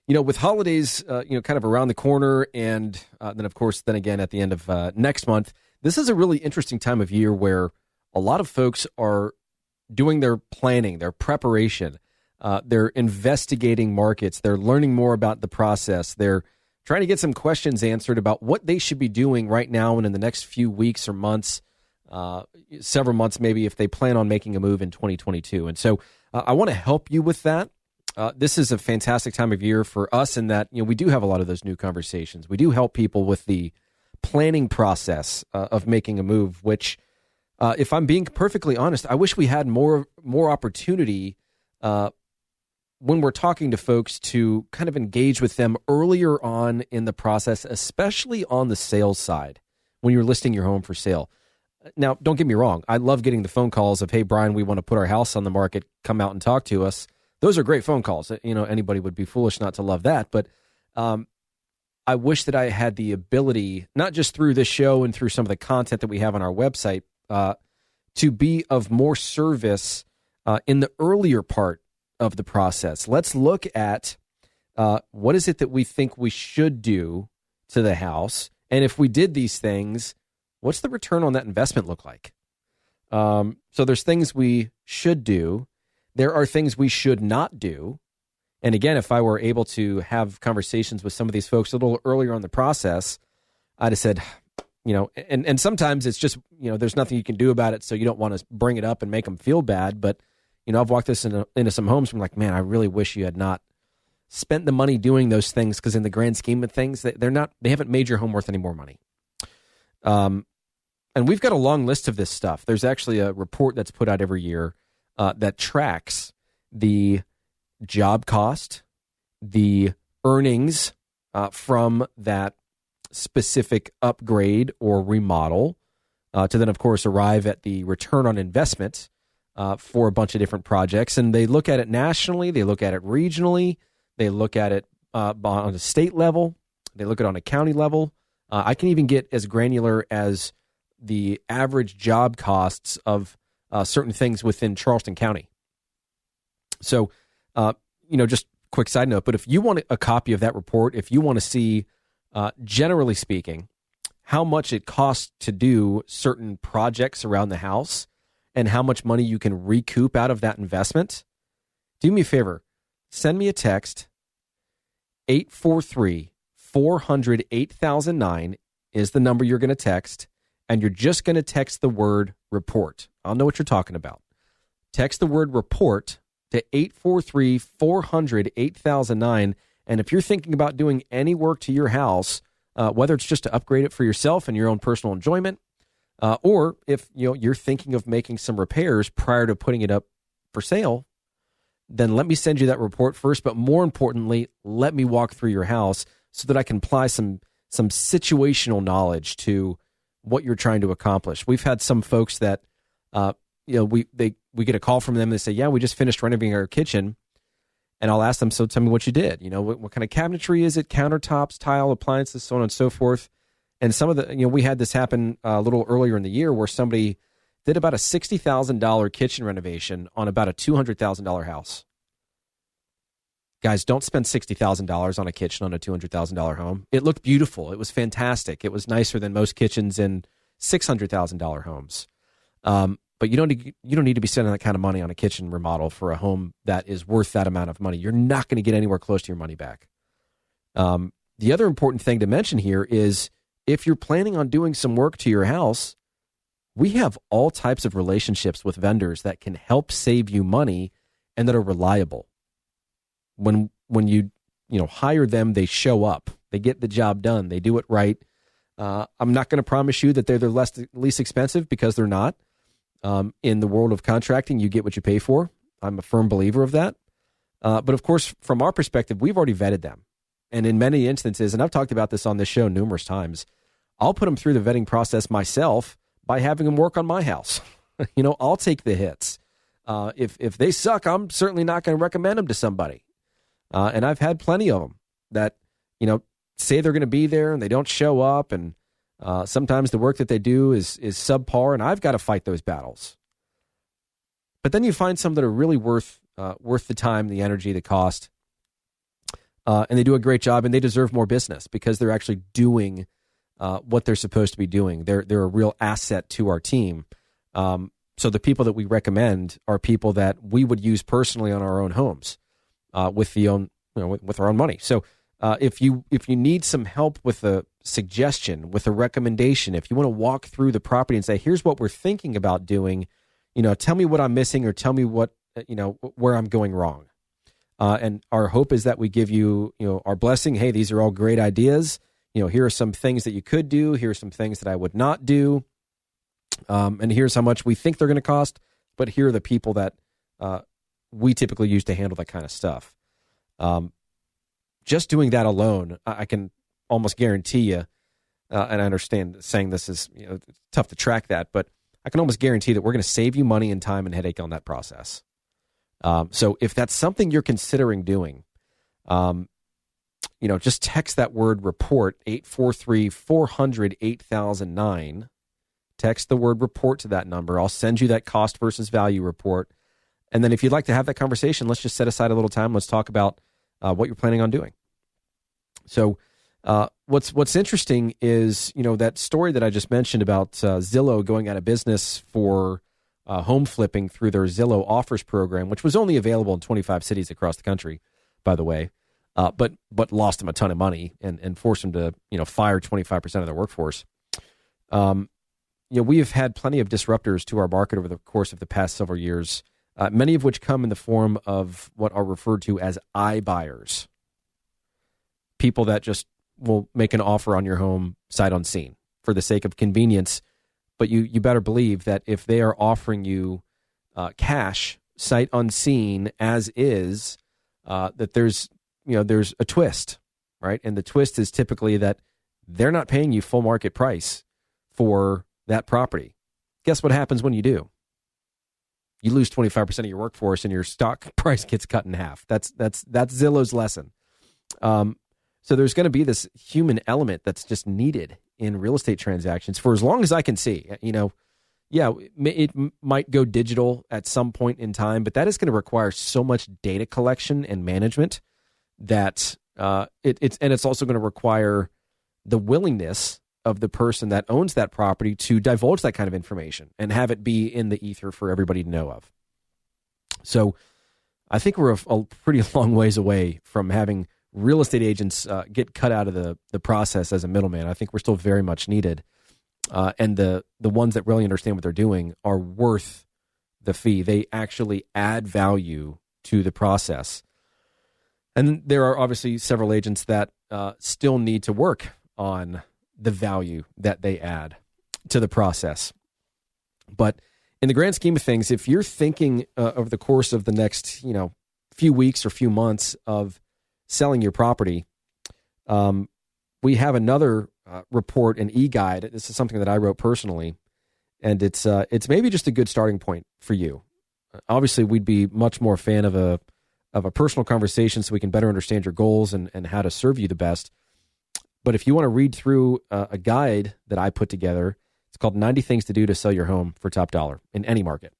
With holidays, kind of around the corner, and then again at the end of next month, this is a really interesting time of year where a lot of folks are doing their planning, their preparation. They're investigating markets. They're learning more about the process. They're trying to get some questions answered about what they should be doing right now and in the next few weeks or months, several months maybe, if they plan on making a move in 2022. And so I want to help you with that. This is a fantastic time of year for us in that, we do have a lot of those new conversations. We do help people with the planning process of making a move, which, if I'm being perfectly honest, I wish we had more opportunity when we're talking to folks to kind of engage with them earlier on in the process, especially on the sales side when you're listing your home for sale. Now, don't get me wrong. I love getting the phone calls of, hey, Brian, we want to put our house on the market. Come out and talk to us. Those are great phone calls. Anybody would be foolish not to love that. But I wish that I had the ability, not just through this show and through some of the content that we have on our website, to be of more service in the earlier part of the process. Let's look at what is it that we think we should do to the house. And if we did these things, what's the return on that investment look like? So there's things we should do. There are things we should not do. And again, if I were able to have conversations with some of these folks a little earlier on the process, I'd have said, and sometimes it's just, there's nothing you can do about it, so you don't want to bring it up and make them feel bad. But, I've walked this into some homes where I'm like, man, I really wish you had not spent the money doing those things, because in the grand scheme of things, they haven't made your home worth any more money. And we've got a long list of this stuff. There's actually a report that's put out every year that tracks the job cost, the earnings from that specific upgrade or remodel, to then, of course, arrive at the return on investment for a bunch of different projects. And they look at it nationally, they look at it regionally, they look at it on a state level, they look at it on a county level. I can even get as granular as the average job costs of certain things within Charleston County. So, just quick side note, but if you want a copy of that report, if you want to see, generally speaking, how much it costs to do certain projects around the house and how much money you can recoup out of that investment, do me a favor, send me a text. 843-400-8009 is the number you're going to text, and you're just going to text the word report. I'll know what you're talking about. Text the word report to 843-400-8009. And if you're thinking about doing any work to your house, whether it's just to upgrade it for yourself and your own personal enjoyment, or if you're thinking of making some repairs prior to putting it up for sale, then let me send you that report first. But more importantly, let me walk through your house so that I can apply some situational knowledge to what you're trying to accomplish. We've had some folks that, we get a call from them and they say, yeah, we just finished renovating our kitchen. And I'll ask them, so tell me what you did. What kind of cabinetry is it? Countertops, tile, appliances, so on and so forth. And some of the, we had this happen a little earlier in the year where somebody did about a $60,000 kitchen renovation on about a $200,000 house. Guys, don't spend $60,000 on a kitchen on a $200,000 home. It looked beautiful. It was fantastic. It was nicer than most kitchens in $600,000 homes. But you don't need to be spending that kind of money on a kitchen remodel for a home that is worth that amount of money. You're not going to get anywhere close to your money back. The other important thing to mention here is if you're planning on doing some work to your house, we have all types of relationships with vendors that can help save you money and that are reliable. When you hire them, they show up. They get the job done. They do it right. I'm not going to promise you that they're the least expensive, because they're not. In the world of contracting, you get what you pay for. I'm a firm believer of that. But of course, from our perspective, we've already vetted them. And in many instances, and I've talked about this on this show numerous times, I'll put them through the vetting process myself by having them work on my house. I'll take the hits. If they suck, I'm certainly not going to recommend them to somebody. And I've had plenty of them that, say they're going to be there and they don't show up. And sometimes the work that they do is subpar, and I've got to fight those battles. But then you find some that are really worth the time, the energy, the cost. and they do a great job, and they deserve more business because they're actually doing what they're supposed to be doing. They're a real asset to our team. So the people that we recommend are people that we would use personally on our own homes with our own money. So if you need some help with a suggestion, with a recommendation, if you want to walk through the property and say, here's what we're thinking about doing, tell me what I'm missing or tell me what where I'm going wrong. And our hope is that we give you our blessing. Hey, these are all great ideas. Here are some things that you could do. Here are some things that I would not do. And here's how much we think they're going to cost. But here are the people that we typically use to handle that kind of stuff. Just doing that alone, I can almost guarantee you, and I understand saying this is it's tough to track that, but I can almost guarantee that we're going to save you money and time and headache on that process. So if that's something you're considering doing, just text that word report, 843-400-8009. Text the word report to that number. I'll send you that cost versus value report. And then if you'd like to have that conversation, let's just set aside a little time. Let's talk about what you're planning on doing. So what's interesting is, that story that I just mentioned about Zillow going out of business for home flipping through their Zillow Offers program, which was only available in 25 cities across the country, by the way, but lost them a ton of money and forced them to, fire 25% of their workforce. We have had plenty of disruptors to our market over the course of the past several years, many of which come in the form of what are referred to as iBuyers, people that just will make an offer on your home sight unseen for the sake of convenience. But you better believe that if they are offering you cash sight unseen as is, that there's a twist, right? And the twist is typically that they're not paying you full market price for that property. Guess what happens when you do? You lose 25% of your workforce and your stock price gets cut in half. That's Zillow's lesson. So there's going to be this human element that's just needed in real estate transactions for as long as I can see. It might go digital at some point in time, but that is going to require so much data collection and management that it's also going to require the willingness of the person that owns that property to divulge that kind of information and have it be in the ether for everybody to know of. So I think we're a pretty long ways away from having real estate agents get cut out of the process as a middleman. I think we're still very much needed. And the ones that really understand what they're doing are worth the fee. They actually add value to the process. And there are obviously several agents that still need to work on the value that they add to the process. But in the grand scheme of things, if you're thinking over the course of the next, few weeks or few months of selling your property, we have another report, an e-guide. This is something that I wrote personally, and it's maybe just a good starting point for you. Obviously, we'd be much more a fan of a personal conversation so we can better understand your goals and how to serve you the best. But if you want to read through a guide that I put together, it's called 90 Things to Do to Sell Your Home for Top Dollar in Any Market.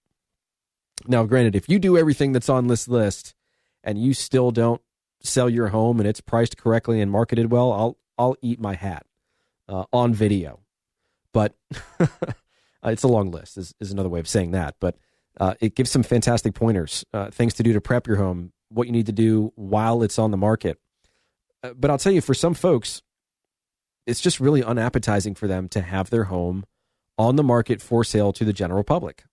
Now, granted, if you do everything that's on this list and you still don't sell your home and it's priced correctly and marketed well, I'll eat my hat on video. But it's a long list is another way of saying that. But it gives some fantastic pointers, things to do to prep your home, what you need to do while it's on the market. But I'll tell you, for some folks, it's just really unappetizing for them to have their home on the market for sale to the general public.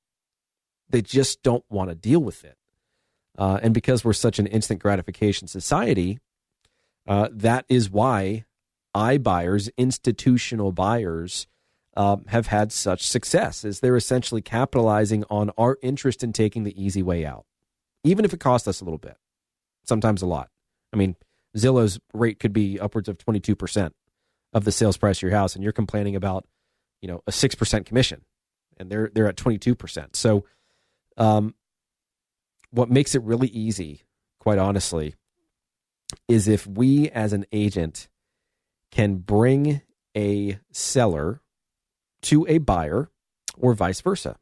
They just don't want to deal with it. And because we're such an instant gratification society, that is why iBuyers, institutional buyers, have had such success, is they're essentially capitalizing on our interest in taking the easy way out, even if it costs us a little bit, sometimes a lot. I mean, Zillow's rate could be upwards of 22% of the sales price of your house, and you're complaining about, a 6% commission, and they're at 22%. So, what makes it really easy, quite honestly, is if we as an agent can bring a seller to a buyer or vice versa.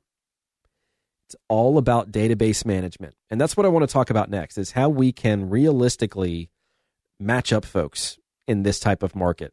It's all about database management. And that's what I want to talk about next, is how we can realistically match up folks in this type of market.